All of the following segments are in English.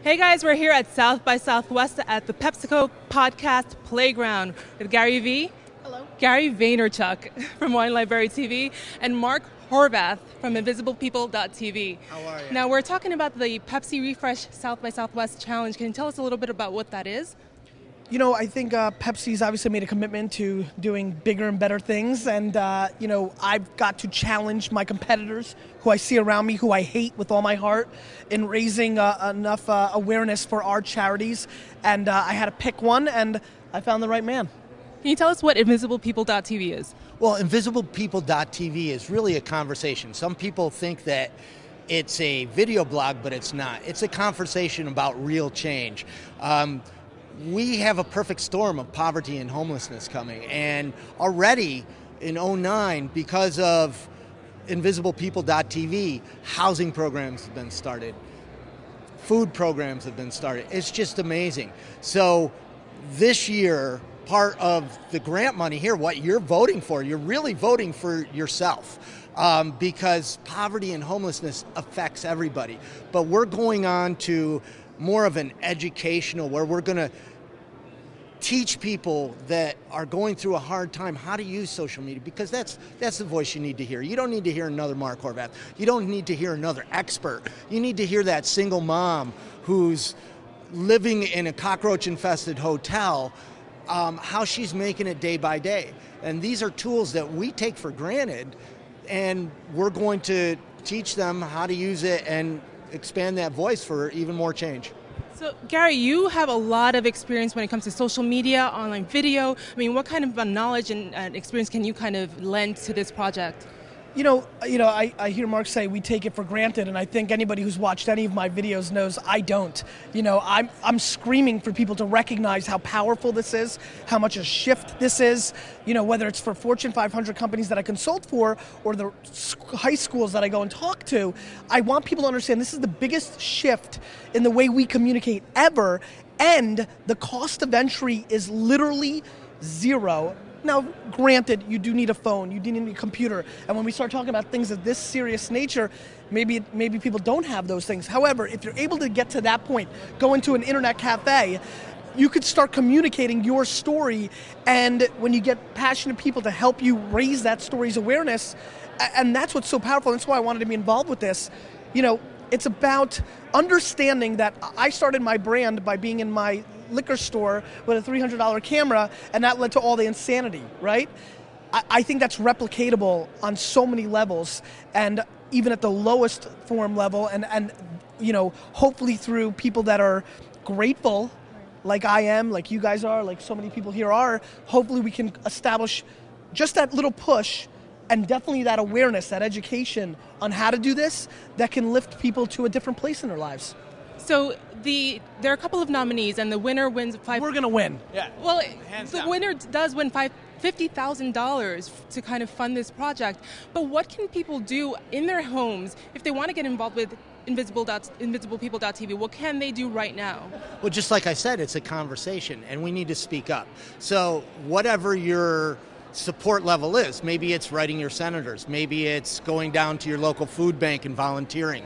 Hey guys, we're here at South by Southwest at the PepsiCo podcast playground with Gary V. Hello. Gary Vaynerchuk from Wine Library TV and Mark Horvath from InvisiblePeople.tv. How are you? Now we're talking about the Pepsi Refresh South by Southwest challenge. Can you tell us a little bit about what that is? You know, I think Pepsi's obviously made a commitment to doing bigger and better things, and I've got to challenge my competitors who I see around me, who I hate with all my heart, in raising enough awareness for our charities. And I had to pick one, and I found the right man. Can you tell us what InvisiblePeople.tv is? Well, InvisiblePeople.tv is really a conversation. Some people think that it's a video blog, but it's not. It's a conversation about real change. We have a perfect storm of poverty and homelessness coming, and already in 2009, because of InvisiblePeople.tv, housing programs have been started, food programs have been started. It's just amazing. So this year, part of the grant money here, what you're voting for, you're really voting for yourself. Because poverty and homelessness affects everybody. But we're going on to more of an educational, where we're going to teach people that are going through a hard time how to use social media, because that's the voice you need to hear. You don't need to hear another Mark Horvath. You don't need to hear another expert. You need to hear that single mom who's living in a cockroach-infested hotel, how she's making it day by day. And these are tools that we take for granted, and we're going to teach them how to use it and expand that voice for even more change. So, Gary, you have a lot of experience when it comes to social media, online video. I mean, what kind of knowledge and experience can you kind of lend to this project? I hear Mark say we take it for granted, and I think anybody who's watched any of my videos knows I don't. I'm screaming for people to recognize how powerful this is, how much a shift this is, whether it's for Fortune 500 companies that I consult for or the high schools that I go and talk to. I want people to understand this is the biggest shift in the way we communicate ever, and the cost of entry is literally zero. Now, granted, you do need a phone, you do need a computer, and when we start talking about things of this serious nature, maybe people don't have those things. However, if you're able to get to that point, go into an internet cafe, you could start communicating your story, and when you get passionate people to help you raise that story's awareness, and that's what's so powerful, and that's why I wanted to be involved with this. It's about understanding that I started my brand by being in my liquor store with a $300 camera, and that led to all the insanity, right? I think that's replicatable on so many levels, and even at the lowest form level, and hopefully through people that are grateful, like I am, like you guys are, like so many people here are, hopefully we can establish just that little push, and definitely that awareness, that education on how to do this, that can lift people to a different place in their lives. So there are a couple of nominees, and the winner wins We're going to win. Yeah. Well, Hands the down. winner does win $50,000 to kind of fund this project. But what can people do in their homes if they want to get involved with InvisiblePeople.tv? What can they do right now? Well, just like I said, it's a conversation, and we need to speak up. So whatever your support level is, maybe it's writing your senators, maybe it's going down to your local food bank and volunteering.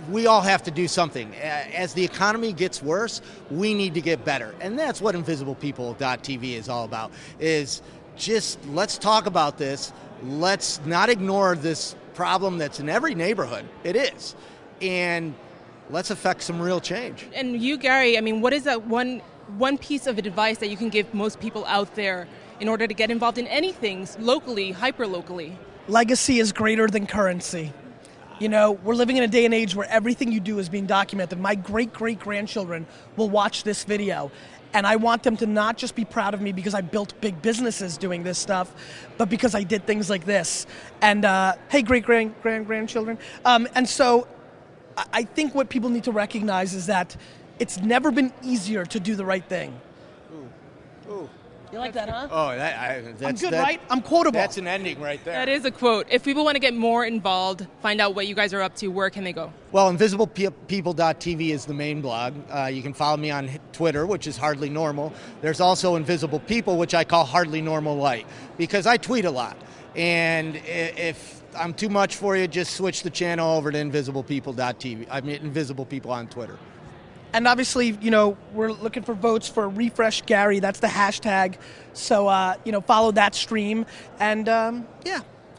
We all have to do something. As the economy gets worse, we need to get better. And that's what InvisiblePeople.tv is all about, is just let's talk about this. Let's not ignore this problem that's in every neighborhood. It is. And let's affect some real change. And you, Gary, I mean, what is that one piece of advice that you can give most people out there in order to get involved in anything locally, hyper-locally? Legacy is greater than currency. We're living in a day and age where everything you do is being documented. My great-great-grandchildren will watch this video, and I want them to not just be proud of me because I built big businesses doing this stuff, but because I did things like this. And, hey, great-grandchildren. And so I think what people need to recognize is that it's never been easier to do the right thing. Ooh. You like that, huh? Oh, that's I'm good, right? I'm quotable. That's an ending right there. That is a quote. If people want to get more involved, find out what you guys are up to, where can they go? Well, InvisiblePeople.tv is the main blog. You can follow me on Twitter, which is Hardly Normal. There's also Invisible People, which I call Hardly Normal Light, because I tweet a lot. And if I'm too much for you, just switch the channel over to InvisiblePeople.tv. I mean, Invisible People on Twitter. And obviously, we're looking for votes for Refresh Gary. That's the hashtag. So, follow that stream. And,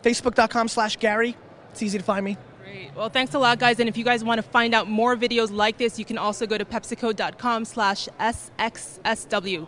Facebook.com/Gary. It's easy to find me. Great. Well, thanks a lot, guys. And if you guys want to find out more videos like this, you can also go to PepsiCo.com/SxSW.